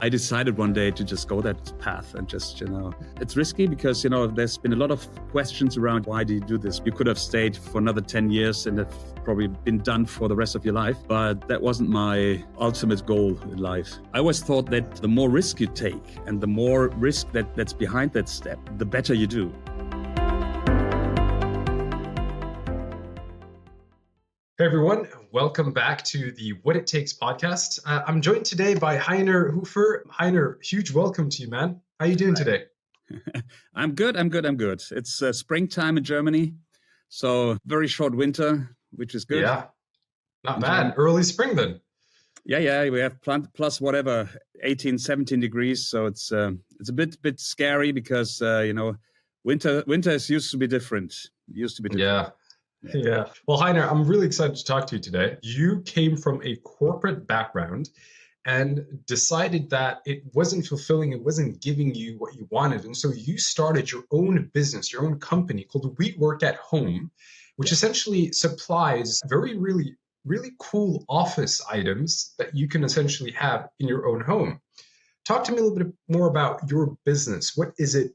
I decided one day to just go that path and just, it's risky because, there's been a lot of questions around why do you do this? You could have stayed for another 10 years and have probably been done for the rest of your life. But that wasn't my ultimate goal in life. I always thought that the more risk you take and the more risk that's behind that step, the better you do. Hey everyone, welcome back to the What It Takes podcast. I'm joined today by Heiner Hofer. Heiner, huge welcome to you, man. How are you doing today? I'm good. It's springtime in Germany, so very short winter, which is good. Yeah, not bad. Early spring then. Yeah, we have plus whatever, 18, 17 degrees, so it's a bit scary because, winter used to be different. Yeah. Well, Heiner, I'm really excited to talk to you today. You came from a corporate background and decided that it wasn't fulfilling, it wasn't giving you what you wanted. And so you started your own business, your own company called We Work at Home, which essentially supplies really cool office items that you can essentially have in your own home. Talk to me a little bit more about your business. What is it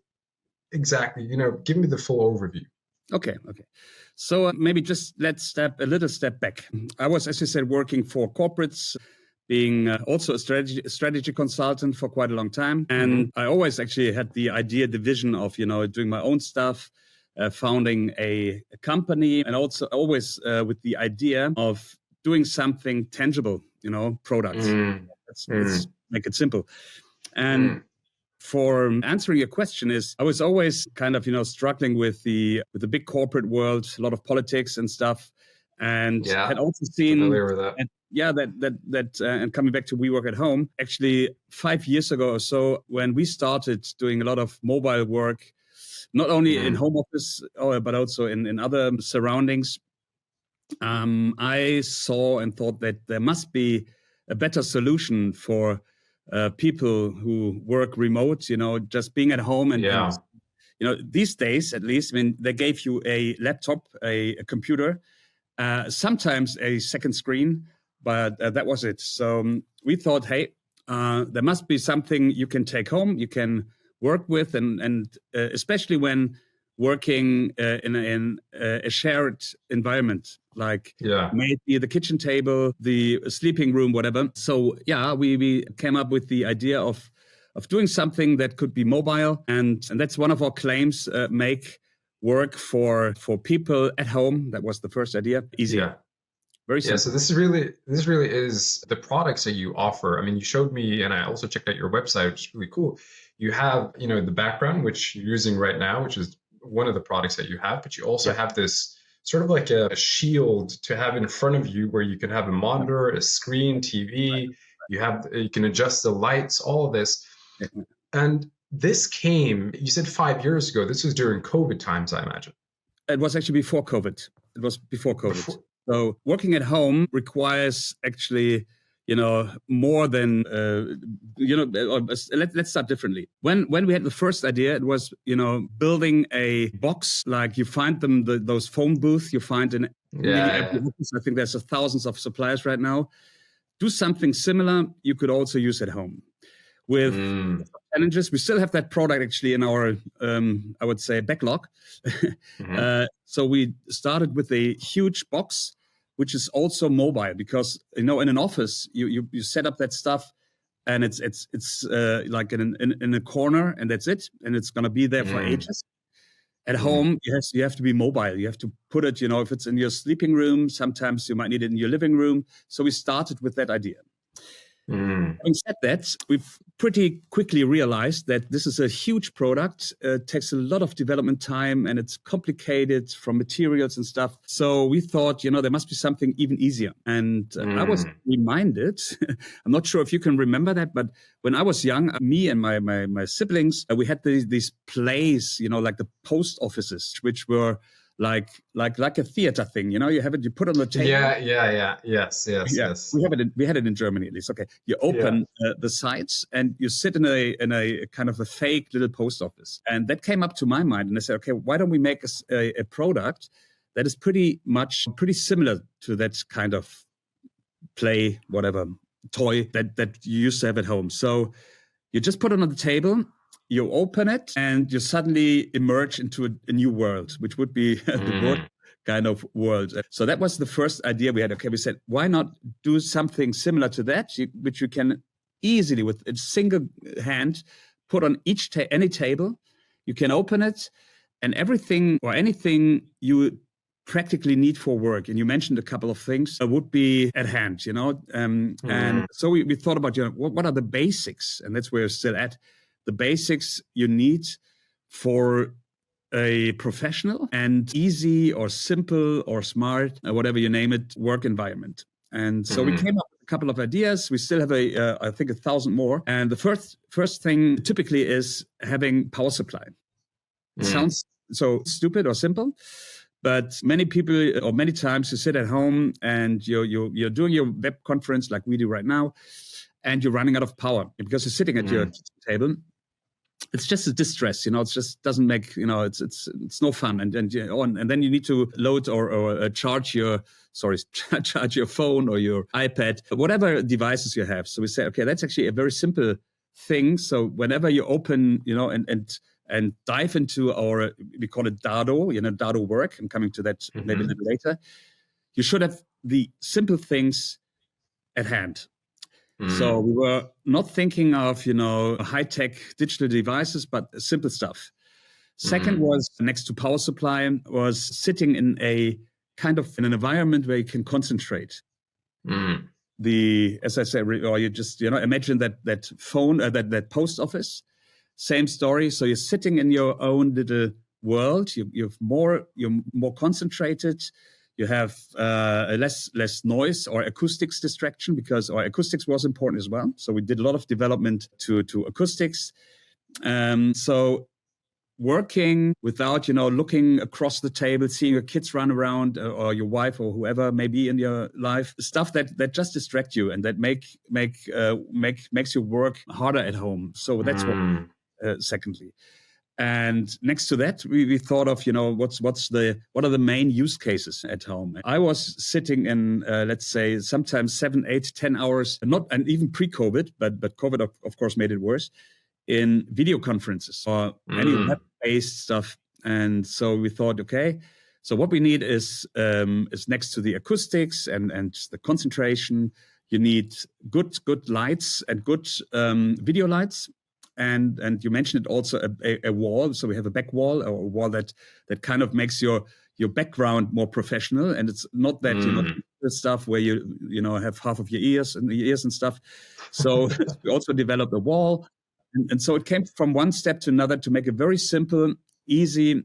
exactly? Give me the full overview. Okay. So maybe just let's step back. I was, as you said, working for corporates, being also a strategy consultant for quite a long time. And I always actually had the vision of, doing my own stuff, founding a company, and also always with the idea of doing something tangible, products. Let's make it simple. And for answering your question is, I was always kind of, struggling with the big corporate world, a lot of politics and stuff, and had also seen, and coming back to We Work at Home, actually 5 years ago or so, when we started doing a lot of mobile work, not only in home office, but also in other surroundings, I saw and thought that there must be a better solution for people who work remote, just being at home and these days, at least, when they gave you a laptop, a computer, sometimes a second screen, but that was it. So we thought, hey, there must be something you can take home, you can work with, and especially when working in a shared environment, like maybe the kitchen table, the sleeping room, whatever. So we came up with the idea of doing something that could be mobile, and that's one of our claims: make work for people at home. That was the first idea. Easy. Yeah. Very simple. So this really is the products that you offer. I mean, you showed me, and I also checked out your website, which is really cool. You have, the background, which you're using right now, which is one of the products that you have, but you also have this sort of like a shield to have in front of you where you can have a monitor, a screen, TV, you can adjust the lights, all of this. And this came, you said 5 years ago. This was during COVID times, I imagine. It was actually before COVID. So working at home requires actually, more than, let's start differently. When we had the first idea, it was, building a box like you find those phone booths you find in every office. I think there's thousands of suppliers right now. Do something similar you could also use at home. With challenges, we still have that product actually in our, I would say, backlog. So we started with a huge box, which is also mobile, because in an office you set up that stuff, and it's like in a corner, and that's it, and it's going to be there for ages. At home, you have to be mobile. You have to put it, if it's in your sleeping room, sometimes you might need it in your living room. So we started with that idea. Having said that, we've pretty quickly realized that this is a huge product. It takes a lot of development time, and it's complicated from materials and stuff. So we thought, there must be something even easier. And I was reminded, I'm not sure if you can remember that, but when I was young, me and my siblings, we had these plays, like the post offices, which were like a theater thing, you have it, you put it on the table. Yes. We had it in Germany, at least. Okay, you open the sides and you sit in a kind of a fake little post office, and that came up to my mind, and I said, okay, why don't we make a product that is pretty similar to that kind of play, whatever, toy that you used to have at home. So you just put it on the table, you open it, and you suddenly emerge into a new world, which would be the board kind of world. So that was the first idea we had. Okay, we said, why not do something similar to that, which you can easily, with a single hand, put on any table. You can open it, and everything or anything you practically need for work, and you mentioned a couple of things, would be at hand, and so we thought about, what are the basics, and that's where we're still at. The basics you need for a professional and easy or simple or smart, whatever you name it, work environment. And so we came up with a couple of ideas. We still have I think 1,000 more. And the first thing typically is having power supply. It sounds so stupid or simple, but many people, or many times, you sit at home and you're doing your web conference like we do right now, and you're running out of power because you're sitting at your table. It's just a distress, it just doesn't make, it's no fun. And then you need to load or charge your phone or your iPad, whatever devices you have. So we say, okay, that's actually a very simple thing. So whenever you open, and dive into our, we call it Dado, Dado work. I'm coming to that maybe a little later. You should have the simple things at hand. So we were not thinking of, high-tech digital devices, but simple stuff. Second was, next to power supply, was sitting in an environment where you can concentrate. As I said, or you just, imagine that phone, that post office, same story. So you're sitting in your own little world. You're more concentrated. You have less noise or acoustics distraction, because our acoustics was important as well. So we did a lot of development to acoustics. So working without, looking across the table, seeing your kids run around, or your wife or whoever may be in your life, stuff that just distract you and that makes your work harder at home. So that's what. Secondly. And next to that, we thought of, what are the main use cases at home? I was sitting in, let's say, sometimes 7, 8, 10 hours, and even pre-COVID, but COVID of course made it worse, in video conferences or any web-based stuff. And so we thought, okay, so what we need is next to the acoustics and the concentration, you need good lights and good video lights. And you mentioned it also a wall. So we have a back wall, or a wall that kind of makes your background more professional. And it's not that the stuff where you have half of your ears and stuff. So we also developed a wall, and so it came from one step to another to make a very simple, easy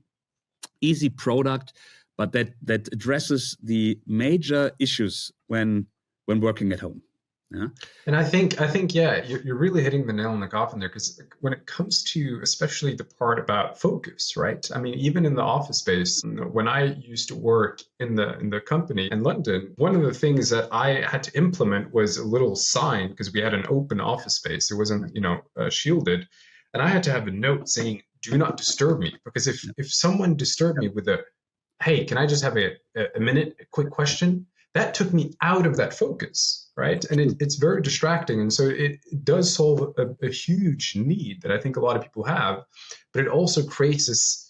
product, but that addresses the major issues when working at home. Yeah. And I think, yeah, you're really hitting the nail on the coffin there, because when it comes to especially the part about focus, right? I mean, even in the office space, when I used to work in the company in London, one of the things that I had to implement was a little sign, because we had an open office space. It wasn't, shielded. And I had to have a note saying, "Do not disturb me," because if someone disturbed me with "Hey, can I just have a minute, a quick question?" that took me out of that focus, right? And it's very distracting. And so it does solve a huge need that I think a lot of people have, but it also creates this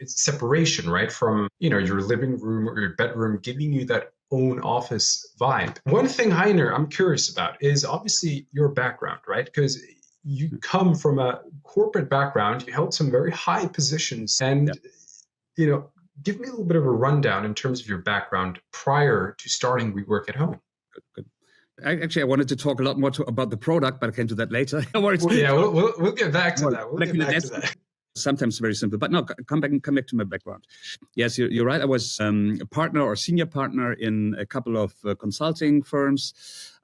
separation, right? From, your living room or your bedroom, giving you that own office vibe. One thing, Heiner, I'm curious about is obviously your background, right? Because you come from a corporate background, you held some very high positions, and, give me a little bit of a rundown in terms of your background prior to starting We Work at Home. Good. I wanted to talk a lot more about the product, but I can do that later. We'll get back to that. We'll get back to that. Sometimes very simple, but no, come back to my background. Yes, you're right. I was a partner or senior partner in a couple of consulting firms.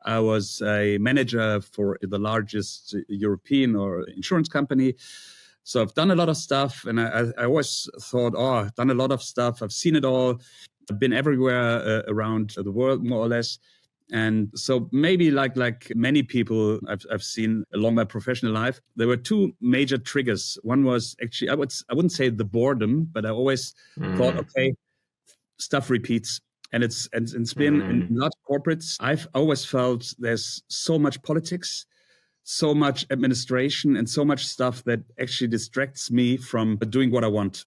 I was a manager for the largest European or insurance company. So I've done a lot of stuff, and I always thought, I've done a lot of stuff. I've seen it all. I've been everywhere around the world, more or less. And so maybe like many people I've seen along my professional life, there were two major triggers. One was actually, I wouldn't say the boredom, but I always thought, okay, stuff repeats. And it's been in large corporates. I've always felt there's so much politics, so much administration, and so much stuff that actually distracts me from doing what I want.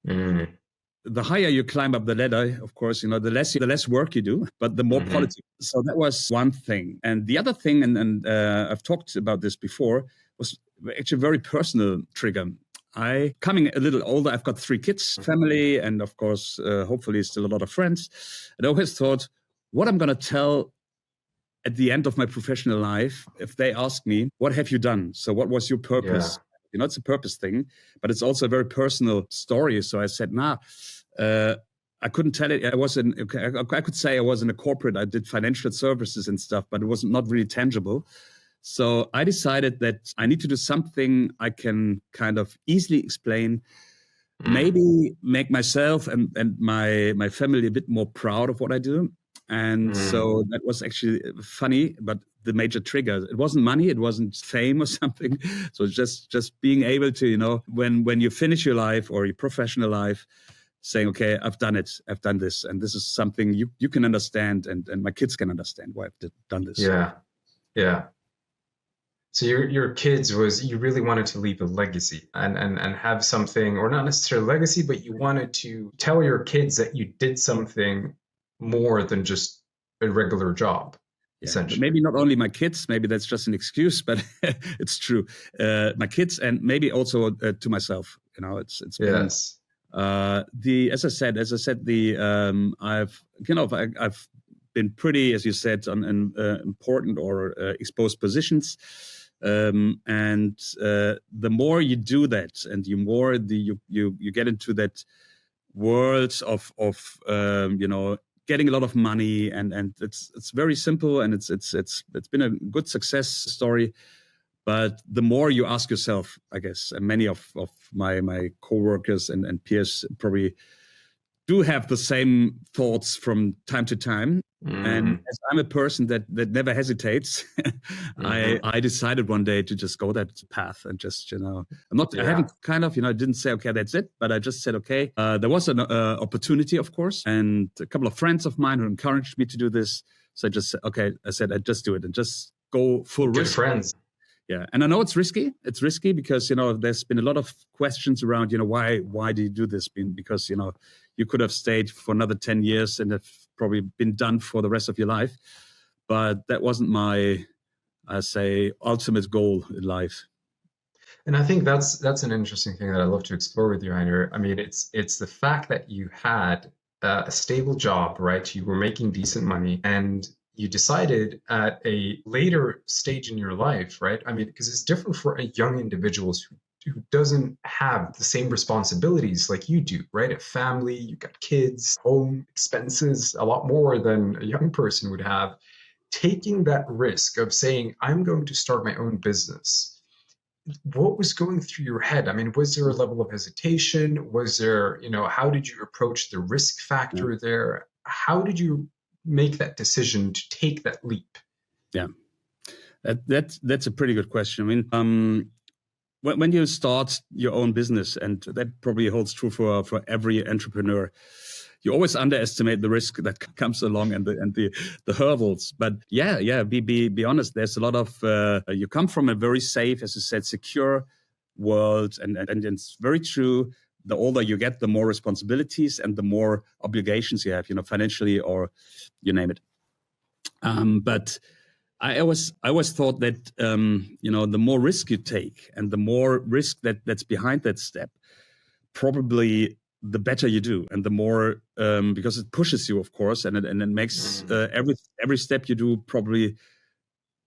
The higher you climb up the ladder, of course, the less work you do, but the more politics. So that was one thing. And the other thing, and I've talked about this before, was actually a very personal trigger. Coming a little older, I've got 3 kids, family, and of course, hopefully still a lot of friends. And I always thought, what I'm going to tell at the end of my professional life, if they ask me, what have you done? So what was your purpose? Yeah. It's a purpose thing, but it's also a very personal story. So I said, I couldn't tell it. I could say I was in a corporate. I did financial services and stuff, but it was not really tangible. So I decided that I need to do something I can kind of easily explain, maybe make myself and my family a bit more proud of what I do. And so that was actually funny, but the major trigger, it wasn't money, it wasn't fame or something. So just being able to, when you finish your life or your professional life, saying, okay, I've done it, I've done this, and this is something you can understand, and my kids can understand why I've done this. Yeah. So your kids you really wanted to leave a legacy and have something, or not necessarily legacy, but you wanted to tell your kids that you did something more than just a regular job. Yeah, maybe not only my kids, maybe that's just an excuse, but it's true. My kids, and maybe also to myself. It's been, yes. As I said, I've been pretty, as you said, on important or exposed positions. And the more you do that, and the more you get into that world of getting a lot of money, and it's very simple, and it's been a good success story. But the more you ask yourself, I guess, and many of my coworkers and peers probably do have the same thoughts from time to time. And as I'm a person that never hesitates, I decided one day to just go that path and just, I haven't I didn't say, okay, that's it. But I just said, okay, there was an opportunity, of course, and a couple of friends of mine who encouraged me to do this. So I just said, okay, I'd just do it and just go full risk. Good friends. Yeah, and I know it's risky. It's risky because there's been a lot of questions around why do you do this? Because you could have stayed for another 10 years and have probably been done for the rest of your life, but that wasn't my, I say, ultimate goal in life. And I think that's an interesting thing that I'd love to explore with you, Heiner. I mean, it's the fact that you had a stable job, right? You were making decent money, and you decided at a later stage in your life, right? I mean, because it's different for a young individual who doesn't have the same responsibilities like you do, right? A family, you got kids, home expenses, a lot more than a young person would have. Taking that risk of saying, I'm going to start my own business. What was going through your head? I mean, was there a level of hesitation? Was there, how did you approach the risk factor there? How did you make that decision to take that leap? Yeah, that's a pretty good question. I mean, when you start your own business, and that probably holds true for every entrepreneur, you always underestimate the risk that comes along and the hurdles. But be honest. There's a lot of you come from a very safe, as you said, secure world, and it's very true. The older you get, the more responsibilities and the more obligations you have, financially or you name it. But I always thought that the more risk you take and the more risk that's behind that step, probably the better you do, and the more because it pushes you, of course, and it makes every step you do probably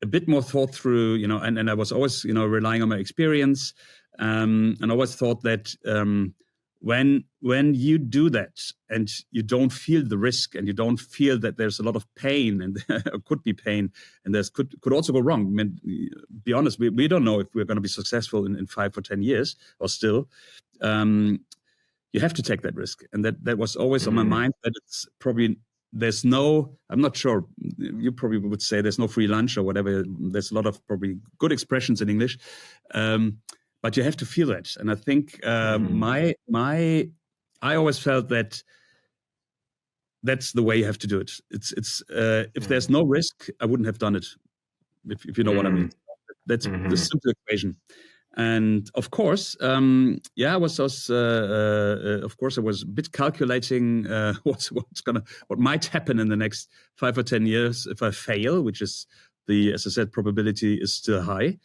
a bit more thought through. And I was always relying on my experience, and I always thought that when you do that and you don't feel the risk and you don't feel that there's a lot of pain and could be pain and there's could also go wrong. I mean, be honest, we don't know if we're going to be successful in 5 or 10 years or still. You have to take that risk, and that was always on my mind. That it's probably I'm not sure. You probably would say there's no free lunch or whatever. There's a lot of probably good expressions in English. But you have to feel it, and I think I always felt that that's the way you have to do it. It's if there's no risk, I wouldn't have done it. If you know what I mean. That's the simple equation. And of course, I was of course I was a bit calculating what might happen in the next 5 or 10 years if I fail, which is as I said, probability is still high.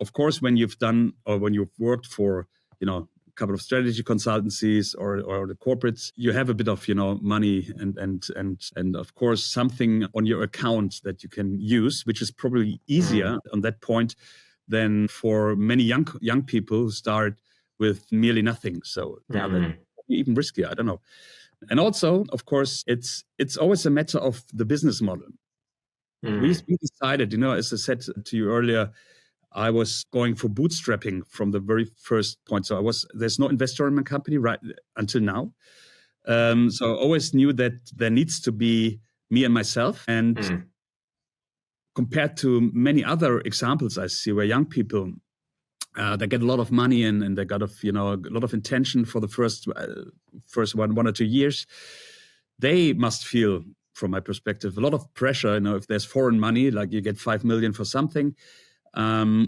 Of course, when you've done or when you've worked for a couple of strategy consultancies or the corporates, you have a bit of money and of course something on your account that you can use, which is probably easier on that point than for many young people who start with nearly nothing. So that's even riskier. I don't know. And also, of course, it's always a matter of the business model. We decided, as I said to you earlier, I was going for bootstrapping from the very first point. So there's no investor in my company right until now. So I always knew that there needs to be me and myself. And compared to many other examples I see where young people, they get a lot of money and they got a lot of intention for the first 1 or 2 years, they must feel, from my perspective, a lot of pressure. If there's foreign money, like you get 5 million for something,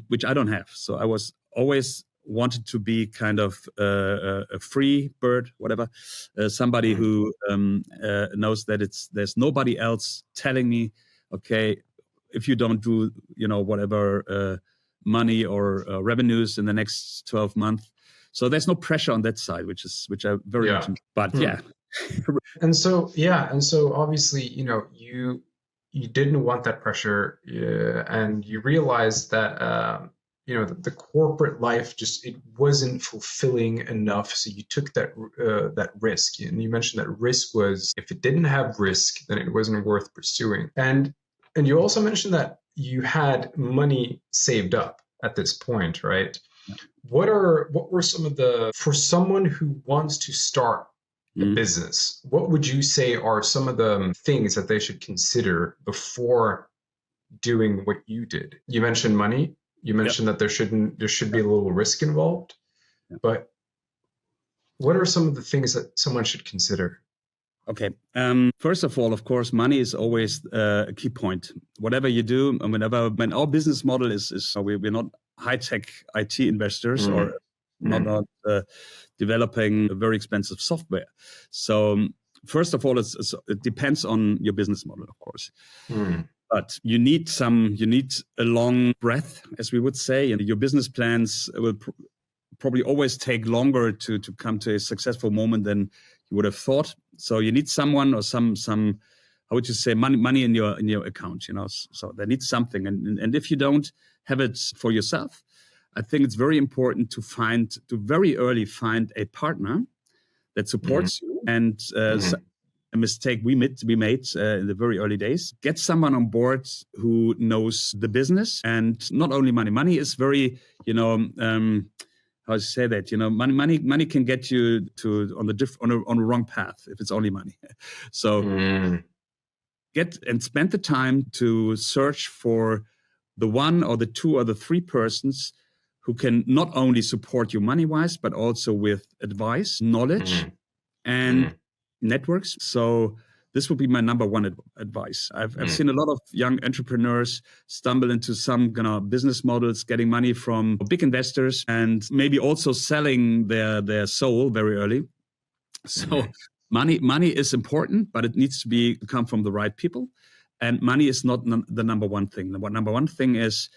which I don't have. So I was always wanted to be kind of a free bird, whatever, somebody who knows that there's nobody else telling me, okay, if you don't do whatever money or revenues in the next 12 months. So there's no pressure on that side, which I very much enjoy. But And so obviously, you didn't want that pressure, and you realized that the corporate life it wasn't fulfilling enough. So you took that risk, and you mentioned that risk was, if it didn't have risk, then it wasn't worth pursuing. And you also mentioned that you had money saved up at this point, right? Yeah. What were some of for someone who wants to start a business, what would you say are some of the things that they should consider before doing what you did? You mentioned money. You mentioned that there should be a little risk involved. Yeah. But what are some of the things that someone should consider? Okay. First of all, of course, money is always a key point. Whatever you do, and when our business model is we're not high-tech IT investors or not developing a very expensive software. So first of all, it depends on your business model, of course. But you need a long breath, as we would say, and your business plans will probably always take longer to come to a successful moment than you would have thought. So you need someone or some how would you say, money in your account, So they need something, and if you don't have it for yourself, I think it's very important to very early find a partner that supports you. And a mistake we made in the very early days, get someone on board who knows the business, and not only money. Money is very, how to say that? Money can get you on a wrong path if it's only money. So get and spend the time to search for the one or the two or the three persons who can not only support you money-wise, but also with advice, knowledge, and networks. So this would be my number one advice. I've seen a lot of young entrepreneurs stumble into some business models, getting money from big investors, and maybe also selling their soul very early. So money is important, but it needs to come from the right people. And money is not the number one thing. The number one thing is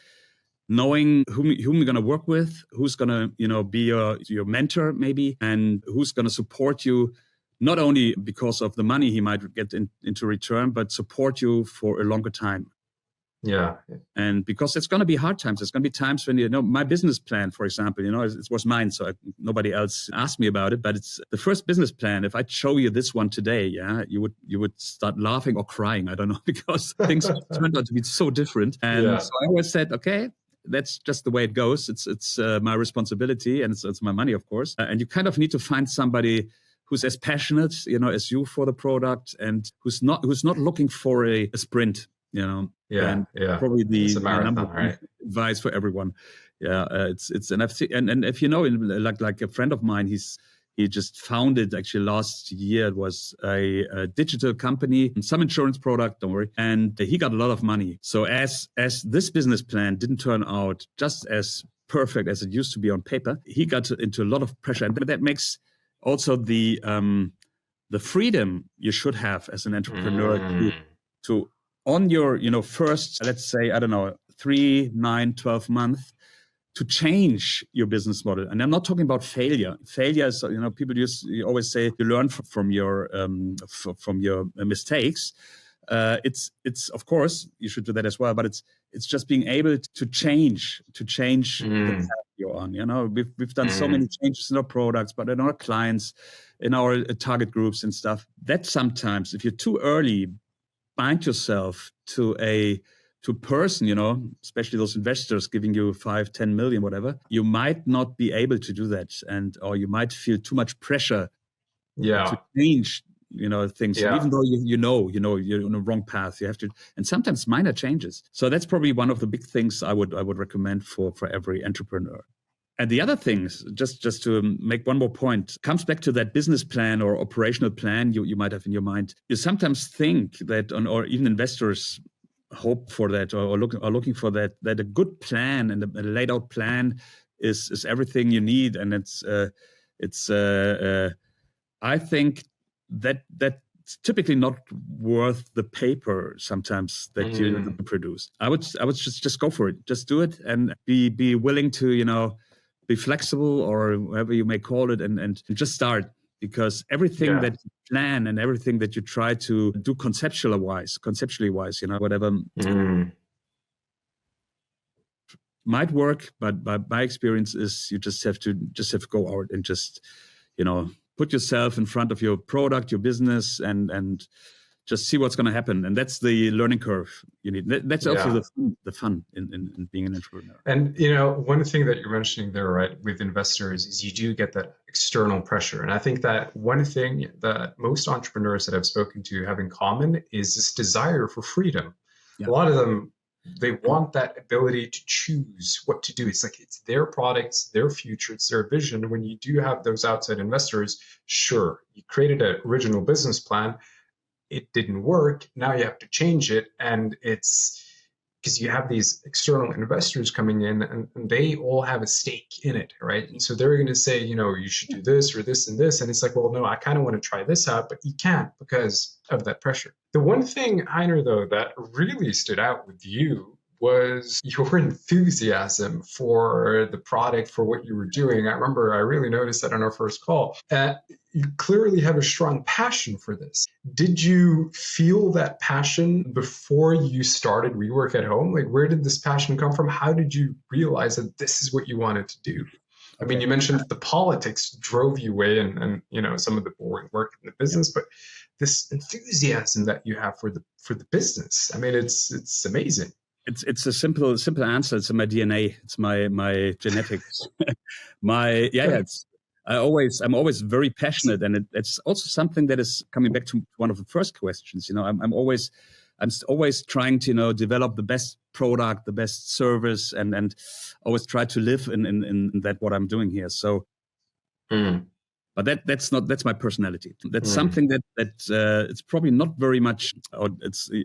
knowing whom you're going to work with, who's going to be your mentor maybe, and who's going to support you, not only because of the money he might get into return, but support you for a longer time. Yeah. And because it's going to be hard times. It's going to be times when, my business plan, for example, it was mine, so nobody else asked me about it, but it's the first business plan. If I show you this one today, you would start laughing or crying. I don't know, because things turned out to be so different. And so I always said, okay, that's just the way it goes. It's my responsibility, and it's my money, of course. And you kind of need to find somebody who's as passionate, as you for the product, and who's not looking for a sprint, Probably the number one advice for everyone. And I've seen, and if like a friend of mine, he's He just founded, actually last year, it was a digital company, some insurance product, don't worry. And he got a lot of money. So as this business plan didn't turn out just as perfect as it used to be on paper, he got into a lot of pressure. And that makes also the freedom you should have as an entrepreneur to on your, first, let's say, I don't know, 3, 9, 12 months, to change your business model. And I'm not talking about failure. Failure is, people you always say you learn from your mistakes. It's of course you should do that as well, but it's just being able to change the path you're on. We've done so many changes in our products, but in our clients, in our target groups and stuff. That sometimes, if you're too early, bind yourself to a person, especially those investors giving you 5, 10 million, whatever, you might not be able to do that. Or you might feel too much pressure to change, things. Yeah. Even though you're on the wrong path, you have to, and sometimes minor changes. So that's probably one of the big things I would recommend for every entrepreneur. And the other things, just to make one more point, comes back to that business plan or operational plan you might have in your mind. You sometimes think that, or even investors hope for that, or looking for that a good plan and a laid out plan is everything you need. And it's I think that's typically not worth the paper sometimes that you produce. I would just go for it. Just do it and be willing to, be flexible, or whatever you may call it, and just start. Because everything that you plan and everything that you try to do conceptually wise, whatever might work, but my experience is you just have to go out and just, put yourself in front of your product, your business, and just see what's going to happen. And that's the learning curve you need. That's also the fun in being an entrepreneur. And, one thing that you're mentioning there, right, with investors is you do get that external pressure. And I think that one thing that most entrepreneurs that I've spoken to have in common is this desire for freedom. Yeah. A lot of them, they want that ability to choose what to do. It's like it's their products, their future, it's their vision. When you do have those outside investors, sure, you created an original business plan, it didn't work, now you have to change it. And it's because you have these external investors coming in and they all have a stake in it, right? And so they're going to say, you should do this or this and this. And it's like, well, no, I kind of want to try this out, but you can't because of that pressure. The one thing, Heiner, though, that really stood out with you was your enthusiasm for the product, for what you were doing. I remember I really noticed that on our first call. You clearly have a strong passion for this. Did you feel that passion before you started WeWork at Home? Like, where did this passion come from? How did you realize that this is what you wanted to do? I mean, you mentioned that the politics drove you away and some of the boring work in the business, but this enthusiasm that you have for the business, I mean, it's amazing. It's a simple answer. It's in my DNA. It's my genetics. I'm always very passionate, and it's also something that is coming back to one of the first questions. I'm always trying to develop the best product, the best service, and always try to live in that what I'm doing here. So. But that's my personality. That's something that it's probably not very much, or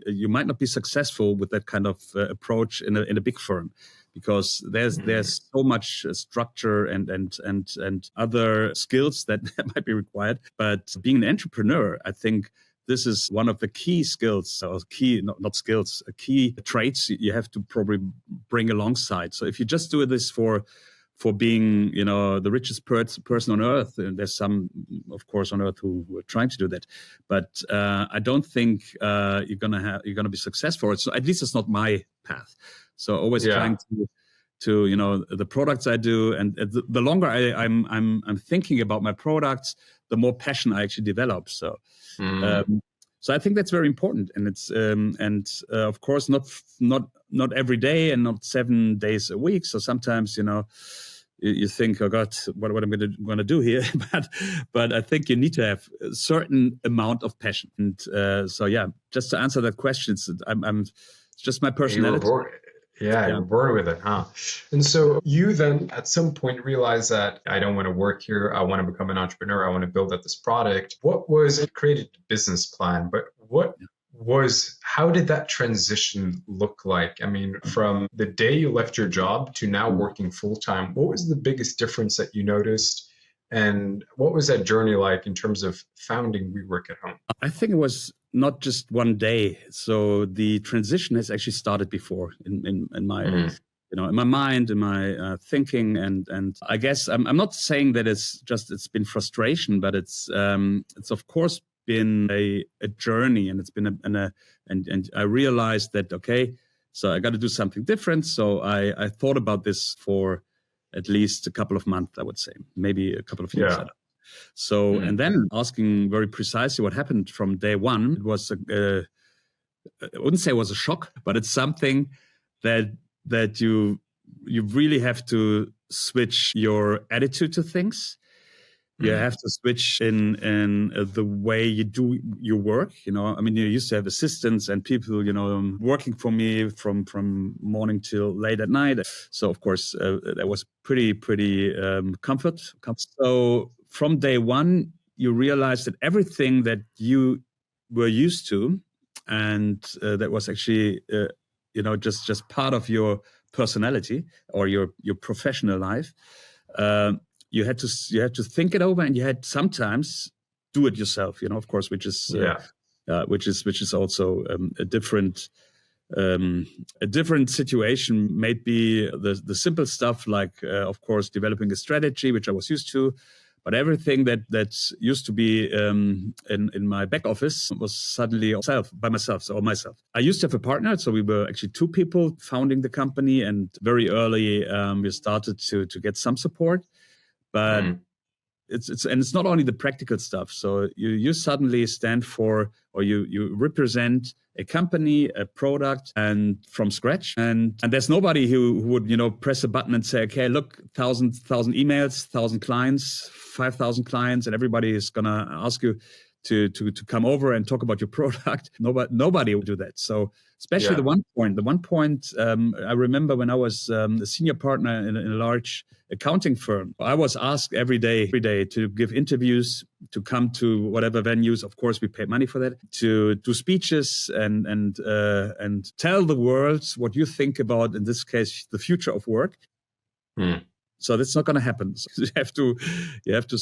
you might not be successful with that kind of approach in a big firm, because there's so much structure and other skills that might be required. But being an entrepreneur, I think this is one of the key skills, or key traits you have to probably bring alongside. So if you just do this for being, the richest person on earth, and there's some, of course, on earth who are trying to do that, but I don't think you're gonna be successful. So at least it's not my path. So always trying to the products I do, and the longer I'm thinking about my products, the more passion I actually develop. So. So I think that's very important, and it's of course not every day and not 7 days a week. So sometimes you think, oh God, what am I going to do here? but I think you need to have a certain amount of passion. And so just to answer that question, it's just my personality. Yeah, Yeah. you're born with it, huh? And so you then at some point realize that I don't want to work here. I want to become an entrepreneur. I want to build up this product. What was it? Created a business plan, but how did that transition look like? I mean, from the day you left your job to now working full time, what was the biggest difference that you noticed? And what was that journey like in terms of founding WeWork at Home? I think it was not just one day. So the transition has actually started before in my Mm, in my mind, in my thinking, and I guess I'm not saying that it's been frustration, but it's of course been a journey, and it's been and I realized that okay, so I got to do something different. So I thought about this for at least a couple of months, I would say, maybe a couple of years. yeah. So, and Mm, then asking very precisely what happened from day one, it was, I wouldn't say it was a shock, but it's something that you really have to switch your attitude to things. You mm, have to switch in the way you do your work. I mean, you used to have assistants and people, working for me from morning till late at night. So of course, that was pretty comfort. So from day one, you realize that everything that you were used to, and that was actually, just part of your personality or your professional life. Um, you had to think it over, and you had sometimes do it yourself. Of course, yeah. which is also a different situation. Maybe the simple stuff like, of course, developing a strategy, which I was used to. But everything that used to be in my back office was suddenly by myself. I used to have a partner, so we were actually two people founding the company, and very early we started to get some support. But Mm, it's not only the practical stuff. So you suddenly stand for, or you represent a company, a product, and from scratch. And there's nobody who would press a button and say, okay, look, thousand emails, 1,000 clients, 5,000 clients, and everybody is gonna ask you to come over and talk about your product. Nobody would do that. So especially yeah. the one point I remember when I was a senior partner in a large accounting firm, I was asked every day to give interviews, to come to whatever venues. Of course, we paid money for that, to do speeches and tell the world what you think about, in this case, the future of work. Mm, So that's not going to happen. So you have to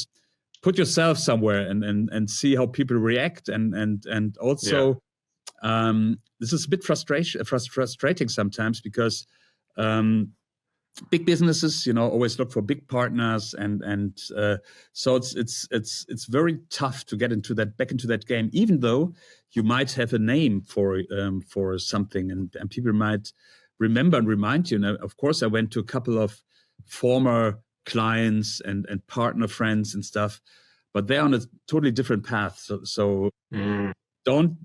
put yourself somewhere and see how people react, and yeah. also this is a bit frustrating sometimes, because big businesses, always look for big partners, and so it's very tough to get back into that game, even though you might have a name for something, and people might remember and remind you. And of course, I went to a couple of former clients and partner friends and stuff, but they're on a totally different path. So Mm, don't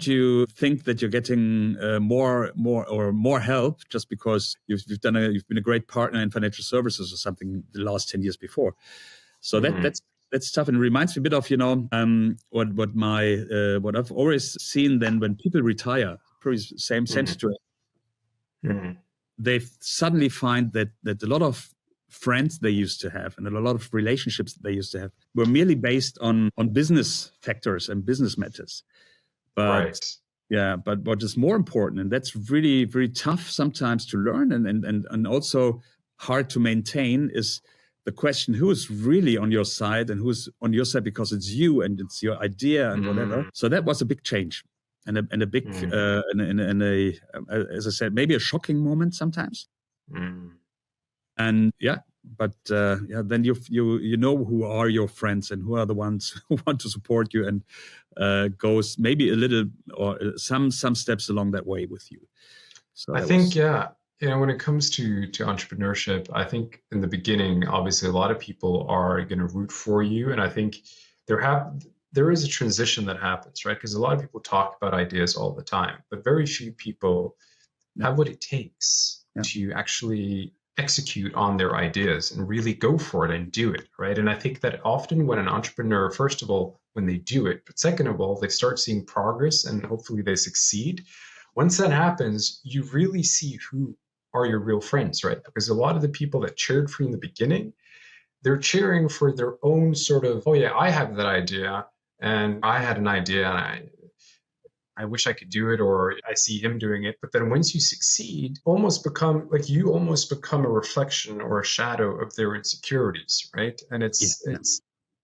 you think that you're getting more help just because you've been a great partner in financial services or something the last 10 years before. So mm, that's tough, and it reminds me a bit of what I've always seen. Then when people retire, probably same mm, situation, mm, they suddenly find that a lot of friends they used to have and a lot of relationships that they used to have were merely based on business factors and business matters. But right. yeah, but what is more important, and that's really very tough sometimes to learn, and also hard to maintain, is the question: who is really on your side, and who's on your side because it's you and it's your idea and whatever. Mm, So that was a big change, and a big mm, and a as I said, maybe a shocking moment sometimes. mm. And yeah, but yeah, then you know who are your friends and who are the ones who want to support you, and goes maybe a little or some steps along that way with you. So I that think, was yeah, when it comes to entrepreneurship, I think in the beginning, obviously, a lot of people are going to root for you, and I think there have there is a transition that happens, right? Because a lot of people talk about ideas all the time, but very few people yeah, have what it takes yeah, to actually execute on their ideas and really go for it and do it, right? And I think that often when an entrepreneur, first of all, when they do it, but second of all, they start seeing progress and hopefully they succeed. Once that happens, you really see who are your real friends, right? Because a lot of the people that cheered for you in the beginning, they're cheering for their own sort of, oh yeah, I have that idea, and I had an idea, and I wish I could do it, or I see him doing it. But then once you succeed, you almost become a reflection or a shadow of their insecurities, right? And it's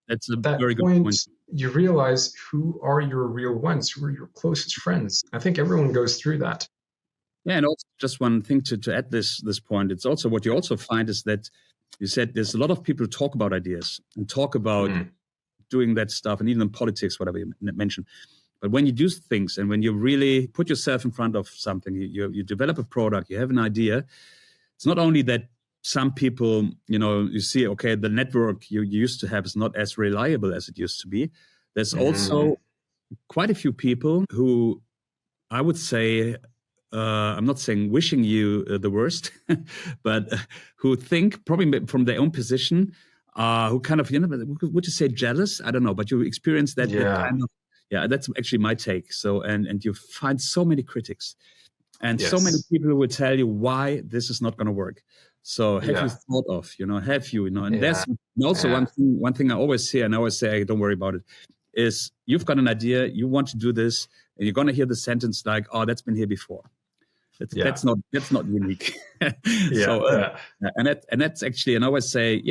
that's a that very good point point. you realize who are your real ones, who are your closest friends. I think everyone goes through that. Yeah, and also just one thing to add this point. It's also what you also find is that you said there's a lot of people who talk about ideas and talk about doing that stuff, and even in politics, whatever you mentioned. But when you do things and when you really put yourself in front of something, you develop a product, you have an idea. It's not only that some people, you see, okay, the network you used to have is not as reliable as it used to be. There's also quite a few people who, I would say, I'm not saying wishing you the worst, but who think probably from their own position, who kind of, would you say jealous? I don't know, but you experience that kind of, that's actually my take. So, and you find so many critics and so many people who will tell you why this is not going to work. So have you thought of, and there's also one thing I always say, and I always say, don't worry about it, is you've got an idea, you want to do this, and you're going to hear the sentence like, oh, that's been here before. That's not unique. And that's actually, and I always say,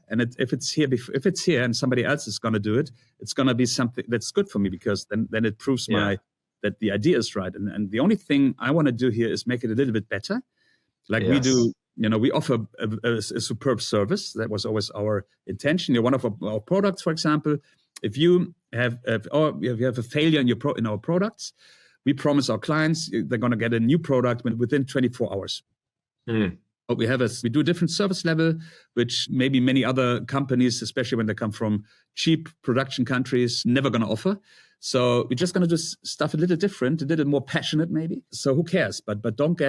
and if it's here and somebody else is going to do it, it's going to be something that's good for me, because then it proves that the idea is right. And the only thing I want to do here is make it a little bit better. Like we do, we offer a superb service. That was always our intention. One of our products, for example, if you have a failure in our products, we promise our clients they're going to get a new product within 24 hours. What we have is we do a different service level, which maybe many other companies, especially when they come from cheap production countries, never going to offer. So we're just going to do stuff a little different, a little more passionate, maybe. So who cares? But don't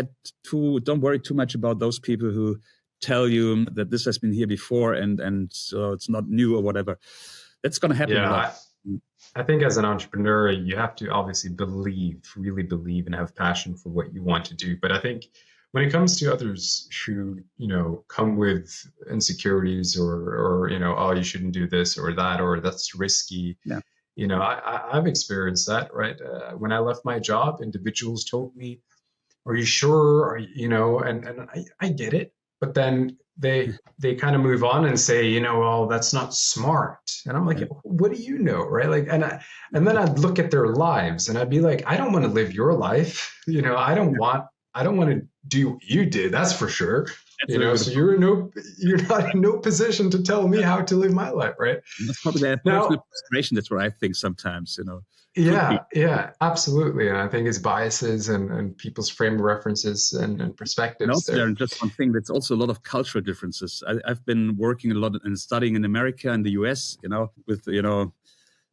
worry too much about those people who tell you that this has been here before and so it's not new or whatever. That's going to happen a lot. I think as an entrepreneur, you have to obviously really believe and have passion for what you want to do. But I think when it comes to others who, come with insecurities or oh, you shouldn't do this or that, or that's risky. I've experienced that, right? When I left my job, individuals told me, are you sure? And I get it. But then they kind of move on and say, well, that's not smart. And I'm like, what do you know, right? Like, and then I'd look at their lives and I'd be like, I don't want to live your life. I don't want to do what you did. That's for sure. So you're not in no position to tell me how to live my life, right? That's probably that personal frustration. That's what I think sometimes, Yeah, absolutely. And I think it's biases and people's frame of references and perspectives. And also, Darren, just one thing, that's also a lot of cultural differences. I've been working a lot and studying in America and the US,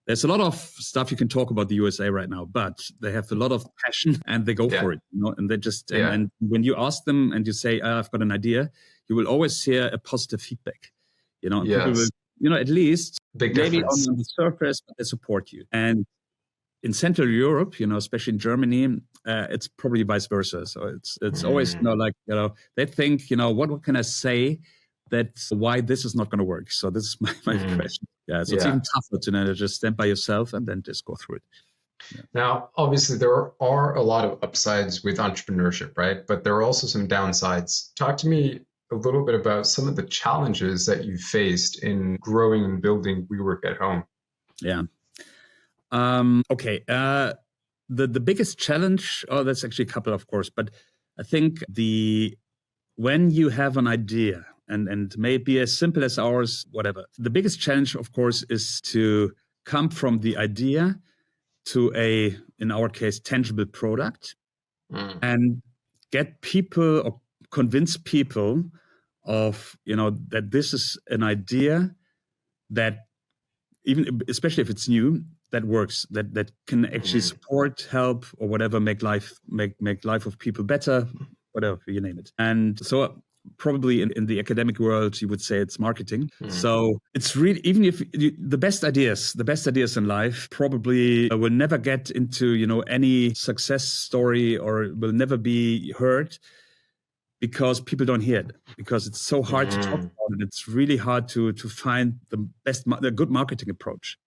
there's a lot of stuff you can talk about the USA right now, but they have a lot of passion and they go for it, and they just, and when you ask them and you say, I've got an idea, you will always hear a positive feedback, and people will, at least maybe on the surface, but they support you. And in Central Europe, especially in Germany, it's probably vice versa. So it's always, they think, what can I say that's why this is not going to work? So this is my question. So it's even tougher to just stand by yourself and then just go through it. Now, obviously, there are a lot of upsides with entrepreneurship, right? But there are also some downsides. Talk to me a little bit about some of the challenges that you faced in growing and building WeWork at Home. Yeah. Okay. The biggest challenge, that's actually a couple, of course, but I think when you have an idea and maybe as simple as ours, whatever, the biggest challenge, of course, is to come from the idea to in our case, tangible product and get people or convince people of, that this is an idea that even, especially if it's new, that works, that can actually support, help, or whatever, make life of people better, whatever you name it. And so probably in the academic world, you would say it's marketing. So it's really, even if the best ideas in life probably will never get into, any success story, or will never be heard because people don't hear it, because it's so hard to talk about it. It's really hard to find the good marketing approach.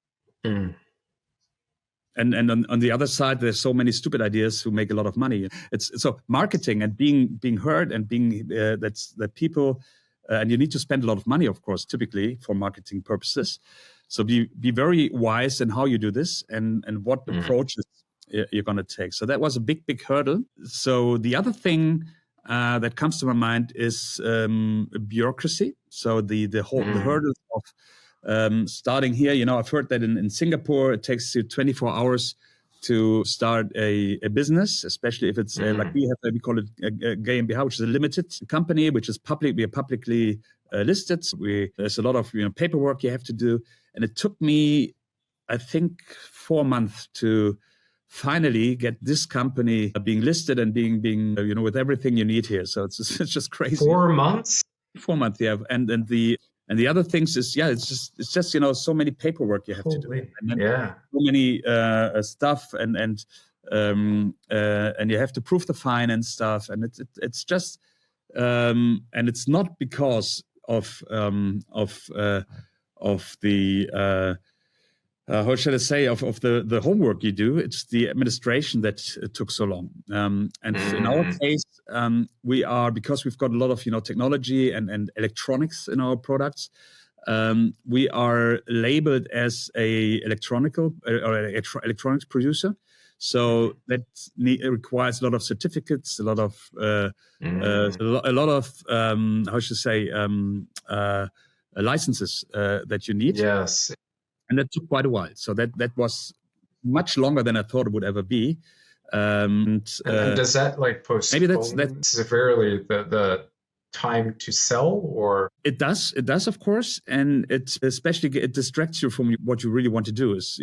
And on the other side, there's so many stupid ideas who make a lot of money. It's so marketing and being heard and being that people, and you need to spend a lot of money, of course, typically for marketing purposes. So be very wise in how you do this and what approaches you're going to take. So that was a big hurdle. So the other thing that comes to my mind is bureaucracy. So the hurdles of starting here. I've heard that in Singapore, it takes you 24 hours to start a business, especially if it's like we call it a GmbH, which is a limited company, which is we are publicly listed. There's a lot of paperwork you have to do. And it took me, I think, 4 months to finally get this company being listed and being with everything you need here. So it's just crazy. 4 months? 4 months, yeah. And the other things is, it's just so many paperwork you have to do, and then so many stuff, and you have to prove the finance stuff, and it's just and it's not because of the how shall I say, of the homework you do. It's the administration that took so long. And in our case, we are, because we've got a lot of technology and electronics in our products. We are labeled as a electronics producer. So that requires a lot of certificates, a lot of how should I say licenses that you need. Yes. And that took quite a while. So that was much longer than I thought it would ever be. And does that postpone maybe that's severely the time to sell, or? It does, of course. And it distracts you from what you really want to do, is,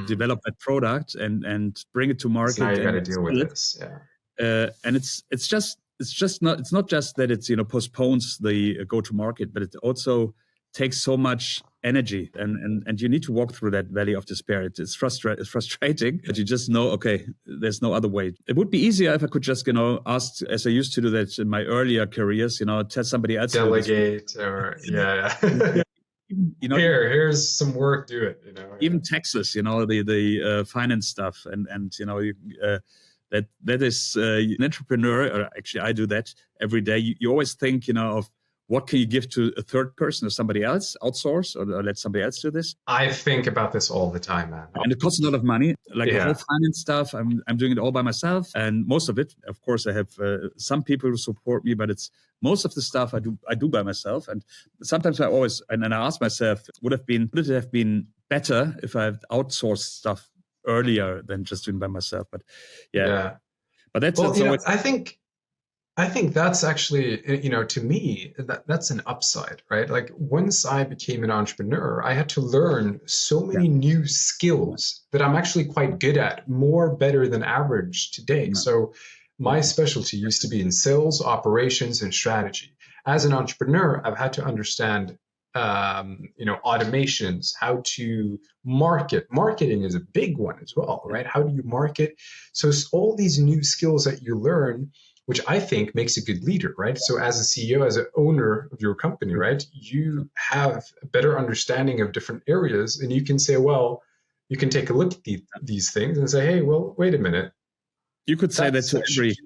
develop that product and bring it to market. So now you got to deal with this. Yeah. And it's not just that it's, postpones the go to market, but it also takes so much energy, and you need to walk through that valley of despair. It's frustrating, but you just know, okay, there's no other way. It would be easier if I could just, ask, as I used to do that in my earlier careers, tell somebody else. Delegate, or here's some work, do it. Even taxes, the finance stuff, and that is an entrepreneur, or actually I do that every day. You always think, of what can you give to a third person or somebody else, outsource or let somebody else do this? I think about this all the time, man. And it costs a lot of money. The whole finance stuff, I'm doing it all by myself. And most of it, of course, I have some people who support me, but it's most of the stuff I do by myself. And sometimes I ask myself, would it have been better if I had outsourced stuff earlier than just doing by myself? But but that's always, I think that's actually, to me, that's an upside, right? Like, once I became an entrepreneur, I had to learn so many new skills that I'm actually quite good at, better than average today. Yeah. So my specialty used to be in sales, operations, and strategy. As an entrepreneur, I've had to understand, automations, how to market. Marketing is a big one as well, right? How do you market? So it's all these new skills that you learn, which I think makes a good leader, right? So as a CEO, as an owner of your company, right, you have a better understanding of different areas, and you can say, well, you can take a look at these things and say, hey, well, wait a minute. You could say that to every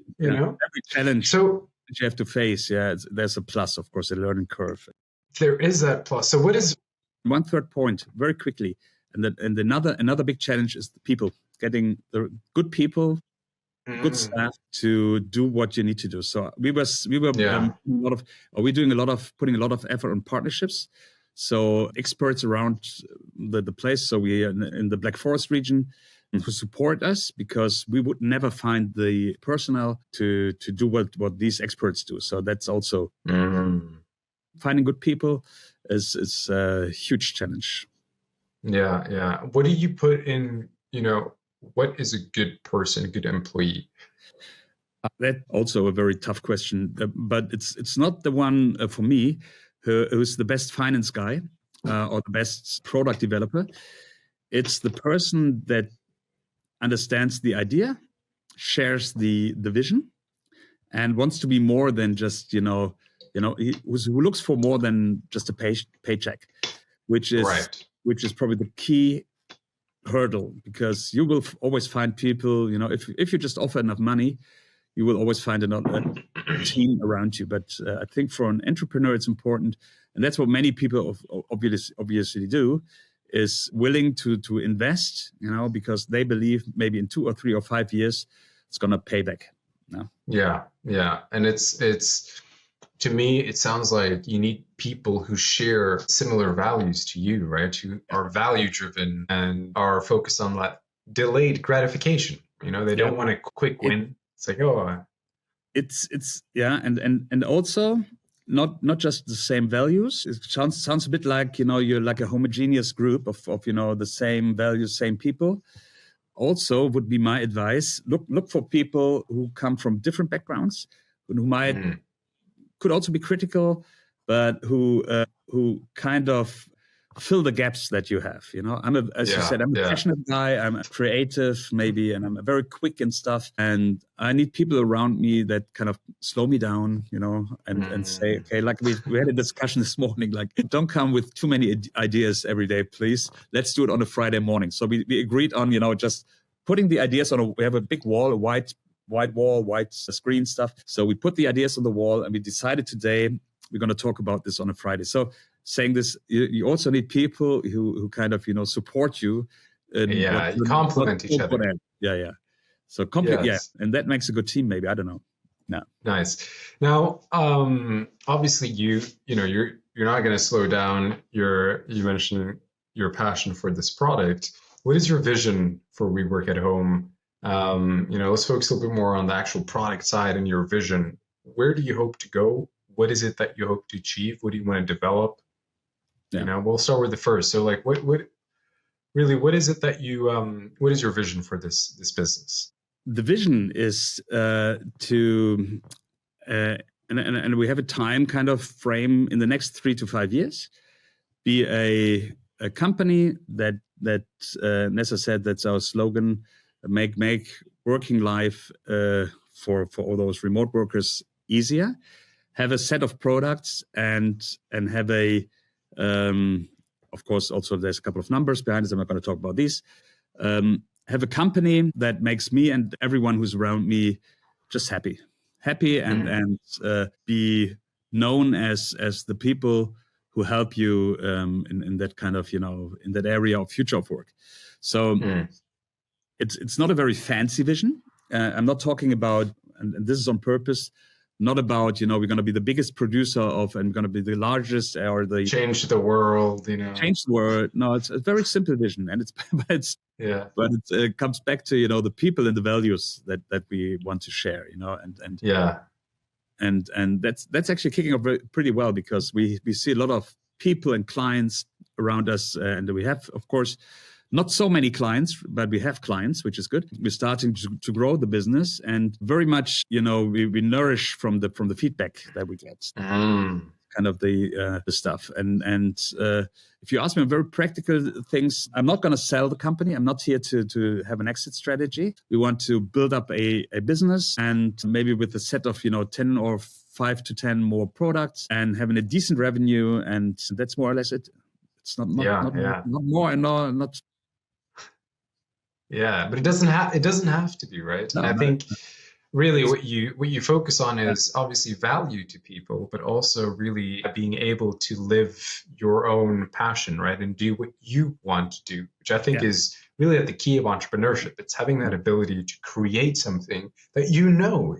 challenge that you have to face. Yeah, there's a plus, of course, a learning curve. There is that plus. So what is one third point very quickly? And another big challenge is the people, getting the good people, good staff to do what you need to do. So we're putting a lot of effort on partnerships. So experts around the place. So we are in the Black Forest region who support us, because we would never find the personnel to do what these experts do. So that's also finding good people is a huge challenge. Yeah. What do you put in, what is a good person, a good employee? That's also a very tough question, but it's not the one for me who's the best finance guy or the best product developer. It's the person that understands the idea, shares the vision, and wants to be more than just who looks for more than just a paycheck, which is Right. which is probably the key hurdle, because you will always find people, if you just offer enough money, you will always find a team around you. But I think for an entrepreneur, it's important, and that's what many people obviously do, is willing to invest, because they believe maybe in 2 or 3 or 5 years it's going to pay back. No? Yeah. And it's to me, it sounds like you need people who share similar values to you, right? Who are value driven and are focused on that delayed gratification. They don't want a quick win. It's like, it's and also not just the same values. It sounds a bit like, you're like a homogeneous group of the same values, same people. Also would be my advice, look for people who come from different backgrounds, who might could also be critical, but who kind of fill the gaps that you have. As you said, I'm a passionate guy, I'm a creative maybe, and I'm very quick and stuff. And I need people around me that kind of slow me down, and say, okay, like we had a discussion this morning, like, don't come with too many ideas every day, please. Let's do it on a Friday morning. So we agreed on, just putting the ideas on we have a big wall, a white wall, white screen stuff. So we put the ideas on the wall and we decided today we're going to talk about this on a Friday. So saying this, you also need people who kind of, support you. You complement each other. Yeah. So and that makes a good team, maybe. I don't know. No. Nice. Now, obviously you're not going to slow down. You mentioned your passion for this product. What is your vision for We Work at Home? Let's focus a little bit more on the actual product side and your vision. Where do you hope to go? What is it that you hope to achieve? What do you want to develop? Yeah. We'll start with the first. So like, what is it that you, what is your vision for this business? The vision is to, and we have a time kind of frame in the next 3 to 5 years, be a company that Nessa said, that's our slogan, make working life for all those remote workers easier, have a set of products and have a, of course, also there's a couple of numbers behind it. I'm not going to talk about these. Have a company that makes me and everyone who's around me just happy, and be known as the people who help you in that kind of, in that area of future of work. So it's not a very fancy vision. I'm not talking about, and this is on purpose, not about, we're going to be the biggest producer of, and going to be the largest, or the change the world, change the world. No, it's a very simple vision, and it comes back to, the people and the values that we want to share, and that's actually kicking off pretty well, because we see a lot of people and clients around us, and we have, of course, not so many clients, but we have clients, which is good. We're starting to grow the business, and very much, we nourish from the feedback that we get, kind of the stuff. And if you ask me very practical things, I'm not going to sell the company. I'm not here to have an exit strategy. We want to build up a business, and maybe with a set of 10 or 5 to 10 more products, and having a decent revenue, and that's more or less it. It's not more and not. Yeah, but it doesn't have to be, right? No, and I think really what you focus on is obviously value to people, but also really being able to live your own passion, right? And do what you want to do, which I think is really at the key of entrepreneurship. It's having that ability to create something that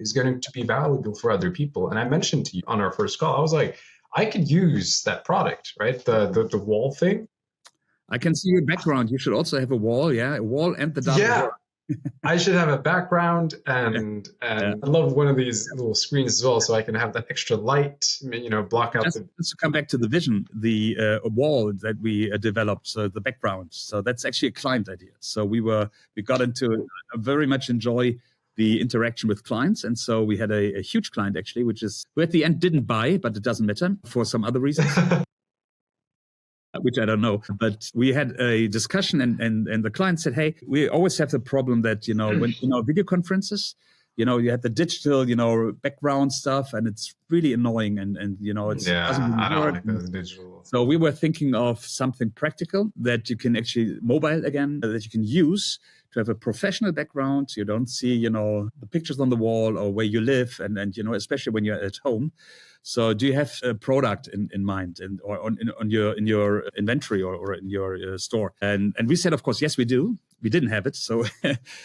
is going to be valuable for other people. And I mentioned to you on our first call, I was like, I could use that product, right? The wall thing. I can see your background. You should also have a wall, a wall and the dark. Yeah, I should have a background, and I love one of these little screens as well, so I can have that extra light, block out just to come back to the vision, the wall that we developed, so the background. So that's actually a client idea. So we got into very much enjoy the interaction with clients. And so we had a huge client actually, who at the end didn't buy, but it doesn't matter for some other reasons. Which I don't know, but we had a discussion, and the client said, "Hey, we always have the problem that when video conferences, you have the digital background stuff, and it's really annoying, and it doesn't really I don't work." like those digital. So we were thinking of something practical that you can actually mobile again, that you can use to have a professional background. You don't see the pictures on the wall or where you live, and especially when you're at home. So do you have a product in mind or in your inventory or in your store? And we said, of course, yes, we do. We didn't have it, so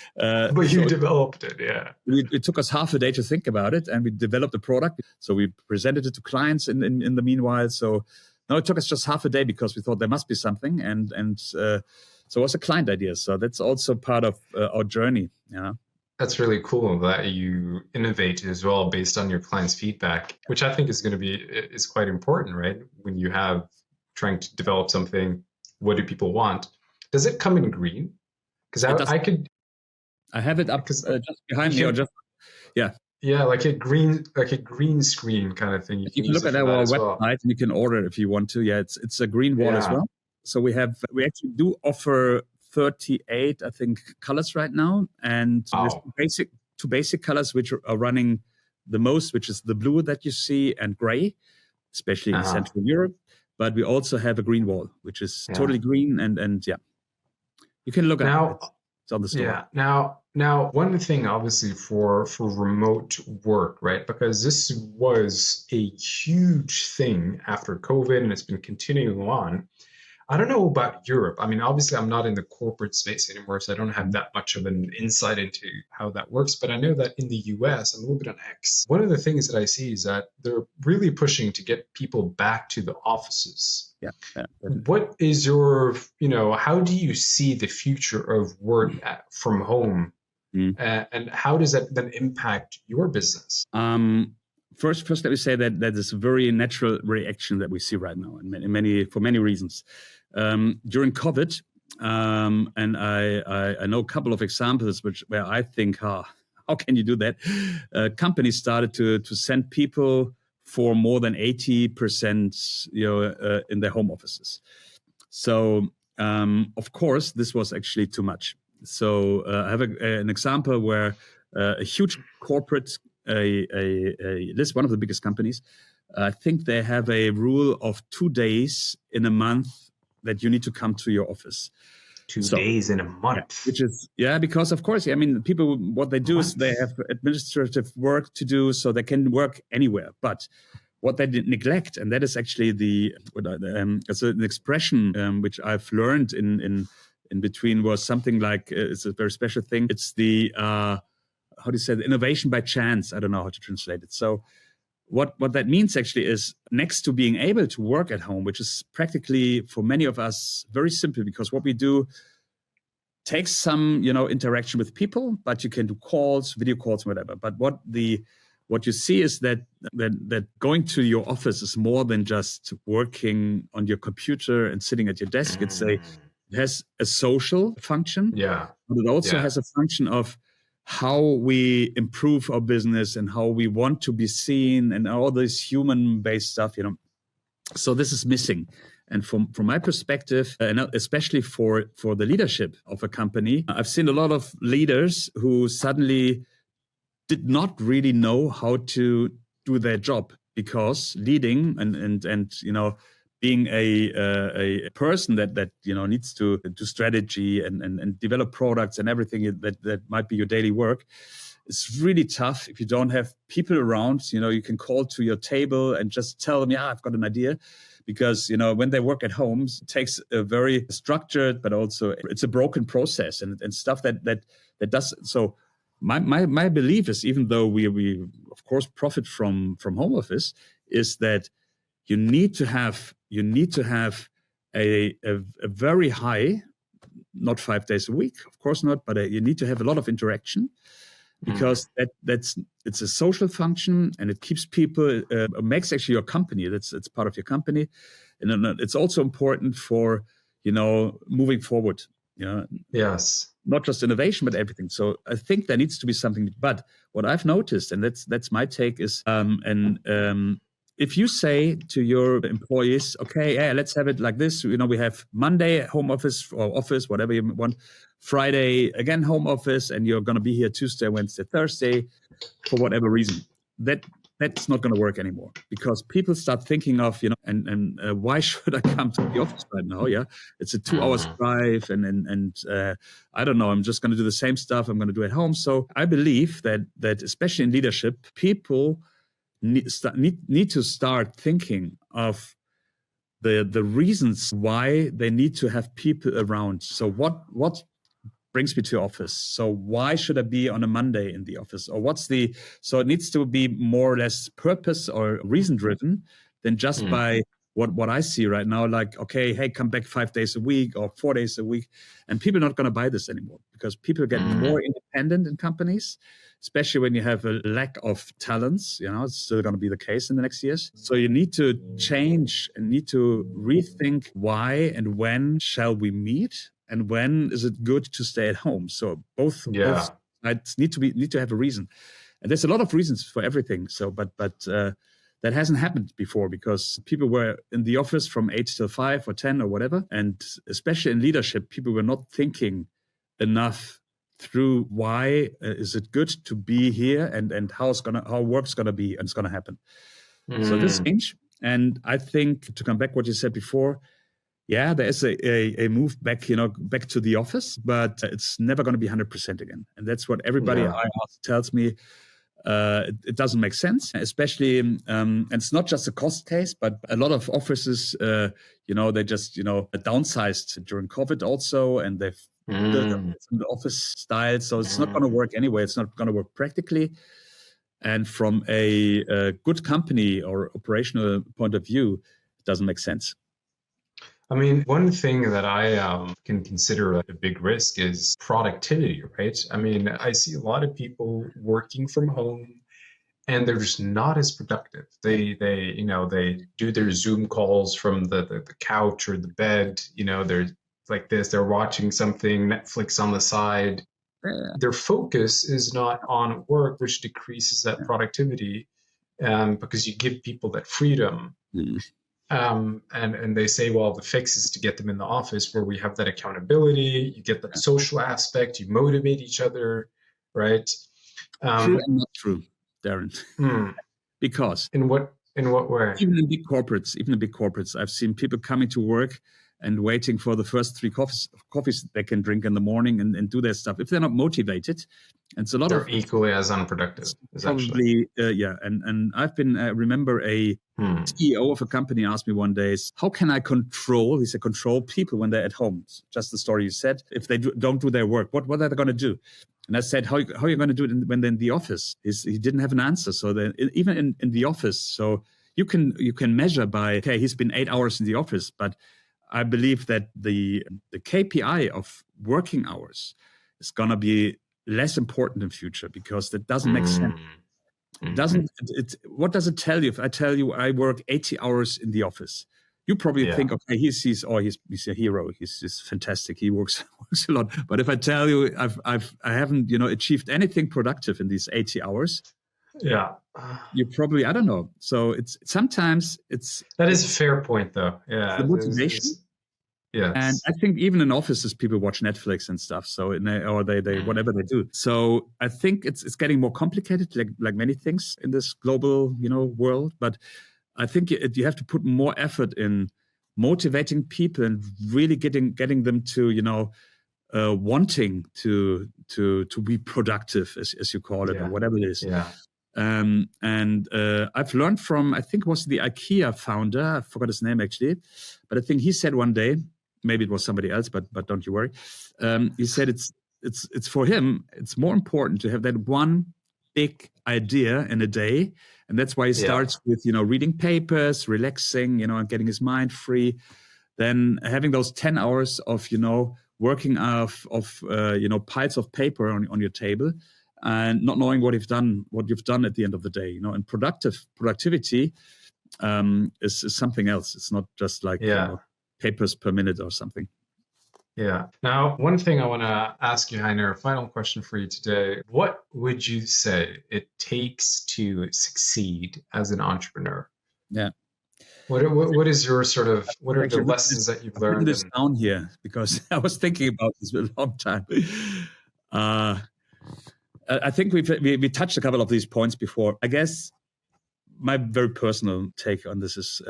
but you developed it, yeah. It took us half a day to think about it, and we developed the product. So we presented it to clients in the meanwhile. So no, it took us just half a day because we thought there must be something, and so it was a client idea. So that's also part of our journey. Yeah. That's really cool that you innovate as well based on your clients' feedback, which I think is quite important, right? When you have trying to develop something, what do people want? Does it come in green? Because I have it up just behind me, or just yeah, like a green screen kind of thing. You can look at our website and you can order if you want to. Yeah, it's a green wall as well. So we actually do offer 38, I think, colors right now, and there's two basic colors which are running the most, which is the blue that you see and gray, especially in Central Europe. But we also have a green wall, which is totally green, and you can look at it. It's on the store. Yeah. Now, one thing, obviously, for remote work, right? Because this was a huge thing after COVID, and it's been continuing on. I don't know about Europe. I mean, obviously, I'm not in the corporate space anymore, so I don't have that much of an insight into how that works. But I know that in the US, I'm a little bit on X. One of the things that I see is that they're really pushing to get people back to the offices. Yeah. What is your, how do you see the future of work from home? And how does that then impact your business? First, let me say that is a very natural reaction that we see right now, and for many reasons. During COVID, and I know a couple of examples where I think, how can you do that? Companies started to send people for more than 80%, in their home offices. So, of course, this was actually too much. So I have an example where a huge corporate, one of the biggest companies, I think they have a rule of 2 days in a month that you need to come to your office. 2 days in a month. Which is, because of course, people, what they do is they have administrative work to do, so they can work anywhere. But what they neglect, and that is actually it's an expression which I've learned in between, was something like, it's a very special thing. It's the, how do you say, the innovation by chance. I don't know how to translate it. So what that means actually is, next to being able to work at home, which is practically for many of us very simple, because what we do takes some, interaction with people, but you can do calls, video calls, whatever. But what you see is that going to your office is more than just working on your computer and sitting at your desk. It has a social function, but it also has a function of how we improve our business and how we want to be seen and all this human-based stuff, So this is missing. And from my perspective, and especially for the leadership of a company, I've seen a lot of leaders who suddenly did not really know how to do their job, because leading and being a person that needs to do strategy and develop products and everything that might be your daily work, it's really tough if you don't have people around. You can call to your table and just tell them, I've got an idea. Because when they work at home, it takes a very structured, but also it's a broken process and stuff that does so. My belief is, even though we of course profit from home office, is that you need to have a very high, not 5 days a week, of course not, but you need to have a lot of interaction, because it's a social function, and it keeps people, makes actually your company. It's part of your company, and it's also important for moving forward. Yes. Not just innovation, but everything. So I think there needs to be something. But what I've noticed, and that's my take, is if you say to your employees, okay, yeah, let's have it like this. We have Monday home office or office, whatever you want. Friday again home office, and you're going to be here Tuesday, Wednesday, Thursday, for whatever reason. That's not going to work anymore, because people start thinking of, and why should I come to the office right now? Yeah, it's a 2 hours drive, and I don't know. I'm just going to do the same stuff I'm going to do at home. So I believe that especially in leadership, people need to start thinking of the reasons why they need to have people around. So what brings me to office? So why should I be on a Monday in the office? Or so it needs to be more or less purpose or reason driven than just by what I see right now, like, okay, hey, come back 5 days a week or 4 days a week. And people are not going to buy this anymore, because people get more independent in companies, especially when you have a lack of talents. It's still going to be the case in the next years. So you need to change and need to rethink why and when shall we meet, and when is it good to stay at home? So both sides need to have a reason, and there's a lot of reasons for everything. So, but that hasn't happened before, because people were in the office from 8 till 5 or 10 or whatever, and especially in leadership, people were not thinking enough through why is it good to be here, and how work's gonna be and it's gonna happen. So this change, and I think, to come back what you said before. Yeah, there is a move back, back to the office, but it's never going to be 100% again. And that's what everybody I ask tells me. It doesn't make sense, especially, and it's not just a cost case, but a lot of offices, they just, downsized during COVID also, and they've built up the office style. So it's not going to work anyway. It's not going to work practically. And from a good company or operational point of view, it doesn't make sense. I mean, one thing that I can consider a big risk is productivity, right? I mean, I see a lot of people working from home, and they're just not as productive. They do their Zoom calls from the couch or the bed. They're like this. They're watching something, Netflix on the side. Their focus is not on work, which decreases that productivity, because you give people that freedom. And they say, well, the fix is to get them in the office where we have that accountability, you get that social aspect, you motivate each other, right? True and not true, Darren. Because in what way? Even in big corporates, I've seen people coming to work and waiting for the first 3 coffees they can drink in the morning and do their stuff. If they're not motivated, and it's a lot they're equally as unproductive. Probably, yeah. And I've been remember a CEO of a company asked me one day, how can I control? He said, control people when they're at home. Just the story you said. If they don't do their work, what are they going to do? And I said, how are you going to do it when they're in the office? He didn't have an answer. So then, even in the office, so you can measure by, okay, he's been 8 hours in the office, but I believe that the KPI of working hours is going to be less important in future, because that doesn't make sense. What does it tell you if I tell you I work 80 hours in the office? You probably think, okay, he's a hero. He's fantastic. He works a lot. But if I tell you I haven't achieved anything productive in these 80 hours, you probably, I don't know. So sometimes that is a fair point, though. Yeah, the motivation. Yes. And I think even in offices, people watch Netflix and stuff. So they whatever they do. So I think it's getting more complicated, like many things in this global world. But I think you have to put more effort in motivating people and really getting them to wanting to be productive, as you call it, or whatever it is. Yeah. And I've learned from, I think it was the IKEA founder, I forgot his name actually, but I think he said one day, maybe it was somebody else, but don't you worry. He said it's for him, it's more important to have that one big idea in a day, and that's why he starts with reading papers, relaxing, and getting his mind free, then having those 10 hours of working of piles of paper on your table, and not knowing what you've done at the end of the day, and productivity is something else. It's not just like papers per minute or something. Yeah. Now, one thing I want to ask you, Heiner, a final question for you today. What would you say it takes to succeed as an entrepreneur? Yeah. What is your sort of, what are the Actually, lessons that you've I've written learned? this And down here because I was thinking about this for a long time. I think we touched a couple of these points before. I guess my very personal take on this is,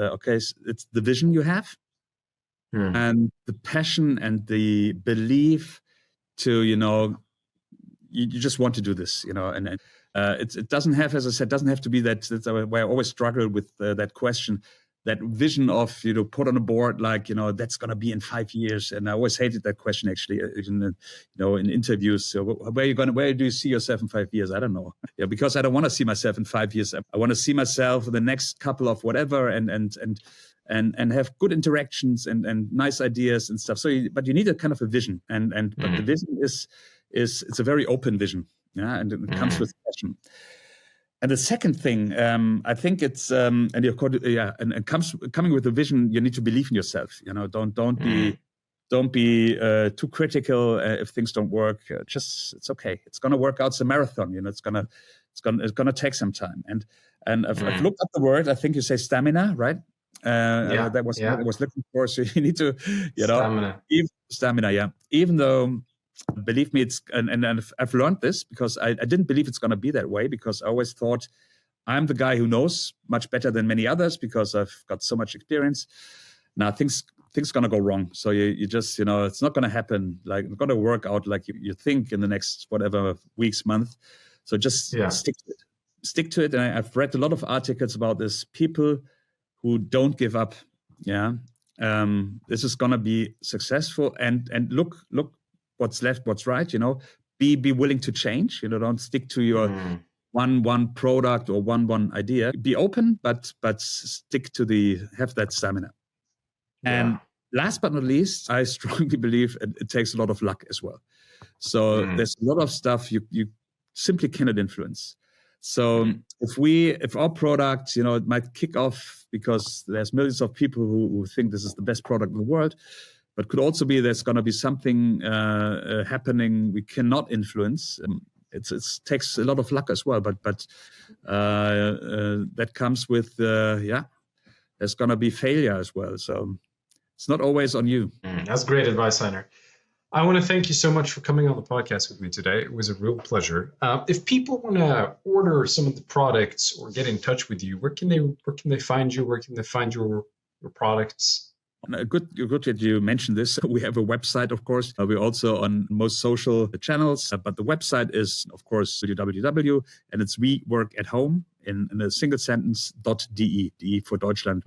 it's the vision you have and the passion and the belief to, you just want to do this, and it doesn't have, as I said, doesn't have to be that. That's why I always struggle with that question, that vision of, put on a board, like, that's going to be in 5 years. And I always hated that question, actually, in interviews. So where do you see yourself in 5 years? I don't know. Yeah, because I don't want to see myself in 5 years. I want to see myself in the next couple of whatever, and have good interactions and nice ideas and stuff. So, but you need a kind of a vision, but the vision is it's a very open vision, yeah, and it comes with passion. And the second thing, I think it's and coming with a vision, you need to believe in yourself. Don't be too critical if things don't work. It's okay. It's gonna work out. It's a marathon. It's gonna take some time. And I've looked up the word. I think you say stamina, right? That was what I was looking for. So you need to, stamina. Yeah. Even though, believe me, it's and I've learned this because I didn't believe it's going to be that way, because I always thought I'm the guy who knows much better than many others because I've got so much experience. Now things going to go wrong. So you just, it's not going to happen. Like, it's going to work out like you think in the next whatever weeks, month. So just stick to it. Stick to it. And I've read a lot of articles about this. People who don't give up. Yeah. This is going to be successful. And look what's left, what's right. Be willing to change. Don't stick to your one product or one idea. Be open, but stick to have that stamina. And last but not least, I strongly believe it takes a lot of luck as well. So there's a lot of stuff you simply cannot influence. So if our product, it might kick off because there's millions of people who think this is the best product in the world, but could also be there's going to be something happening we cannot influence. It takes a lot of luck as well, but that comes with there's going to be failure as well. So it's not always on you. That's great advice, Heiner. I want to thank you so much for coming on the podcast with me today. It was a real pleasure. If people want to order some of the products or get in touch with you, where can they find you? Where can they find your products? Good that you mentioned this. We have a website, of course. We're also on most social channels, but the website is, of course, www, and it's We Work at Home in a single sentence .de, DE for Deutschland.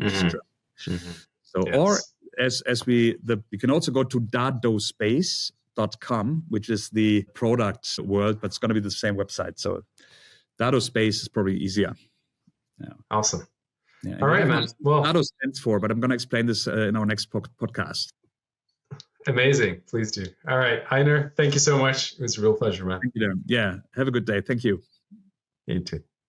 So, or you can also go to dadospace.com, which is the product world, but it's going to be the same website. So Dadospace is probably easier. Yeah. Awesome. Yeah, all right, man. Well, Dado stands for, but I'm going to explain this in our next podcast. Amazing. Please do. All right, Heiner, thank you so much. It was a real pleasure, man. Thank you, Darren. Yeah. Have a good day. Thank you. You too.